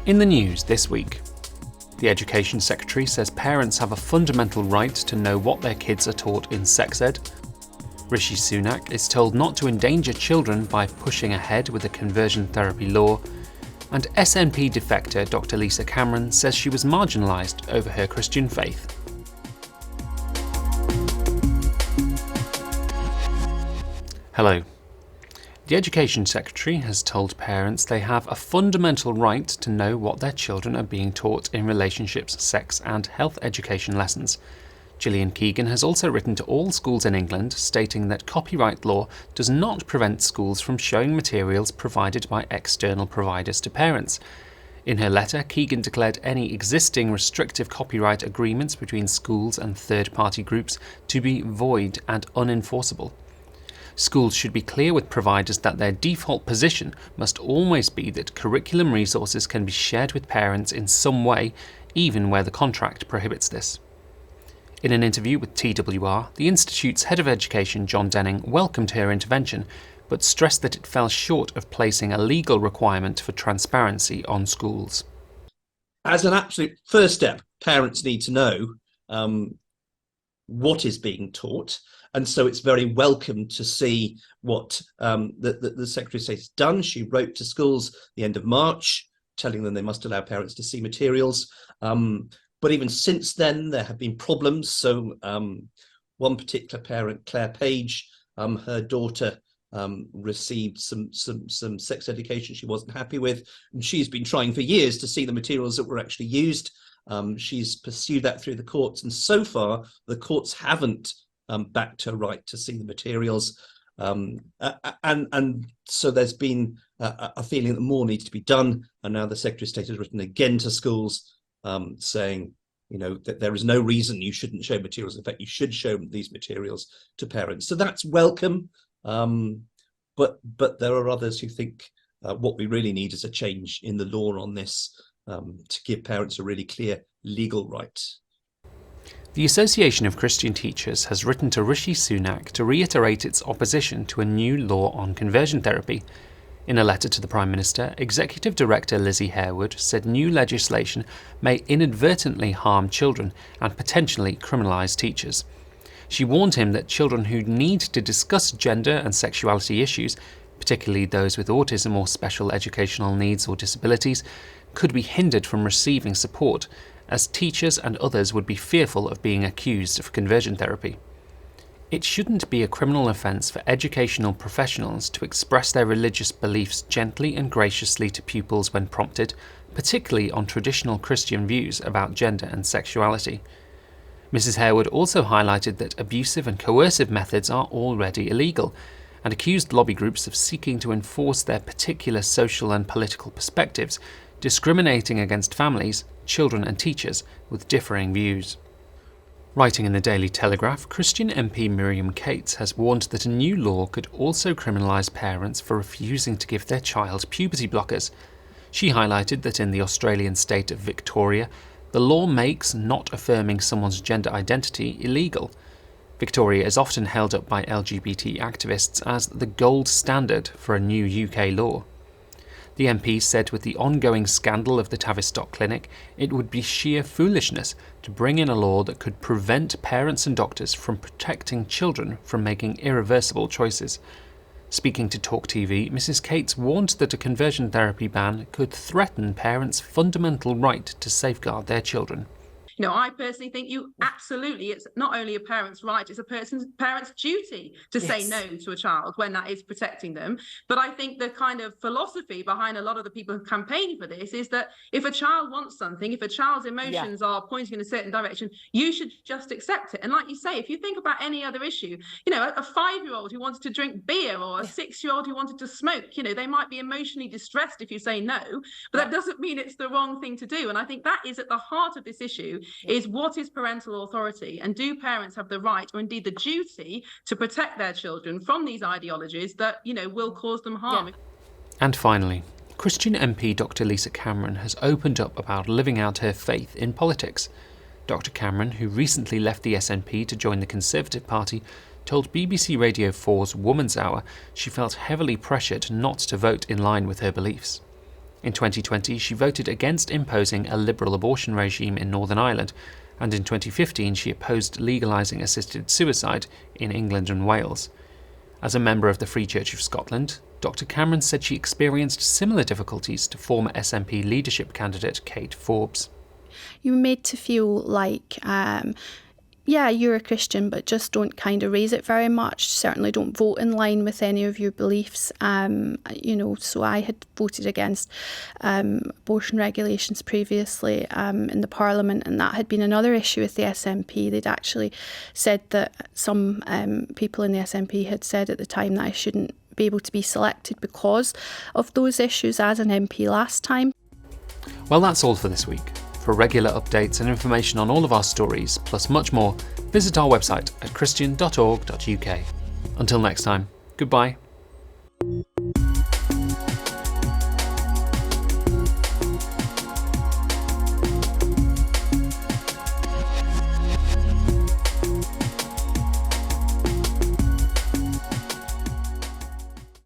In the news this week, the Education Secretary says parents have a fundamental right to know what their kids are taught in sex ed. Rishi Sunak is told not to endanger children by pushing ahead with a conversion therapy law. And SNP defector Dr. Lisa Cameron says she was marginalised over her Christian faith. Hello. The Education Secretary has told parents they have a fundamental right to know what their children are being taught in relationships, sex and health education lessons. Gillian Keegan has also written to all schools in England, stating that copyright law does not prevent schools from showing materials provided by external providers to parents. In her letter, Keegan declared any existing restrictive copyright agreements between schools and third-party groups to be void and unenforceable. Schools should be clear with providers that their default position must always be that curriculum resources can be shared with parents in some way, even where the contract prohibits this. In an interview with TWR, the Institute's Head of Education, John Denning, welcomed her intervention, but stressed that it fell short of placing a legal requirement for transparency on schools. As an absolute first step, parents need to know what is being taught. And so it's very welcome to see what the Secretary of State has done. She wrote to schools the end of March, telling them they must allow parents to see materials. But even since then, there have been problems. So one particular parent, Claire Page, her daughter received some sex education she wasn't happy with. And she's been trying for years to see the materials that were actually used. She's pursued that through the courts. And so far, the courts haven't backed her right to see the materials. And so there's been a feeling that more needs to be done. And now the Secretary of State has written again to schools saying, that there is no reason you shouldn't show materials. In fact, you should show these materials to parents. So that's welcome. But there are others who think what we really need is a change in the law on this to give parents a really clear legal right. The Association of Christian Teachers has written to Rishi Sunak to reiterate its opposition to a new law on conversion therapy. In a letter to the Prime Minister, Executive Director Lizzie Harewood said new legislation may inadvertently harm children and potentially criminalise teachers. She warned him that children who need to discuss gender and sexuality issues, particularly those with autism or special educational needs or disabilities, could be hindered from receiving support, as teachers and others would be fearful of being accused of conversion therapy. It shouldn't be a criminal offence for educational professionals to express their religious beliefs gently and graciously to pupils when prompted, particularly on traditional Christian views about gender and sexuality. Mrs. Harewood also highlighted that abusive and coercive methods are already illegal, and accused lobby groups of seeking to enforce their particular social and political perspectives, discriminating against families, children and teachers with differing views. Writing in the Daily Telegraph, Christian MP Miriam Cates has warned that a new law could also criminalise parents for refusing to give their child puberty blockers. She highlighted that in the Australian state of Victoria, the law makes not affirming someone's gender identity illegal. Victoria is often held up by LGBT activists as the gold standard for a new UK law. The MP said with the ongoing scandal of the Tavistock Clinic, it would be sheer foolishness to bring in a law that could prevent parents and doctors from protecting children from making irreversible choices. Speaking to Talk TV, Mrs. Cates warned that a conversion therapy ban could threaten parents' fundamental right to safeguard their children. I personally think it's not only a parent's right, it's a parent's duty to say no to a child when that is protecting them. But I think the kind of philosophy behind a lot of the people who campaign for this is that if a child wants something, if a child's emotions are pointing in a certain direction, you should just accept it. And like you say, if you think about any other issue, a 5-year-old who wanted to drink beer or a 6-year-old who wanted to smoke, they might be emotionally distressed if you say no, but that doesn't mean it's the wrong thing to do. And I think that is at the heart of this issue. Is what is parental authority, and do parents have the right or indeed the duty to protect their children from these ideologies that will cause them harm. And finally, Christian MP Dr. Lisa Cameron has opened up about living out her faith in politics. Dr. Cameron, who recently left the SNP to join the Conservative Party, told BBC Radio 4's Woman's Hour she felt heavily pressured not to vote in line with her beliefs. In 2020, she voted against imposing a liberal abortion regime in Northern Ireland, and in 2015 she opposed legalising assisted suicide in England and Wales. As a member of the Free Church of Scotland, Dr Cameron said she experienced similar difficulties to former SNP leadership candidate Kate Forbes. You're made to feel like, yeah, you're a Christian, but just don't kind of raise it very much. Certainly don't vote in line with any of your beliefs. So I had voted against abortion regulations previously in the Parliament, and that had been another issue with the SNP. They'd actually said that some people in the SNP had said at the time that I shouldn't be able to be selected because of those issues as an MP last time. Well, that's all for this week. For regular updates and information on all of our stories, plus much more, visit our website at christian.org.uk. Until next time, goodbye.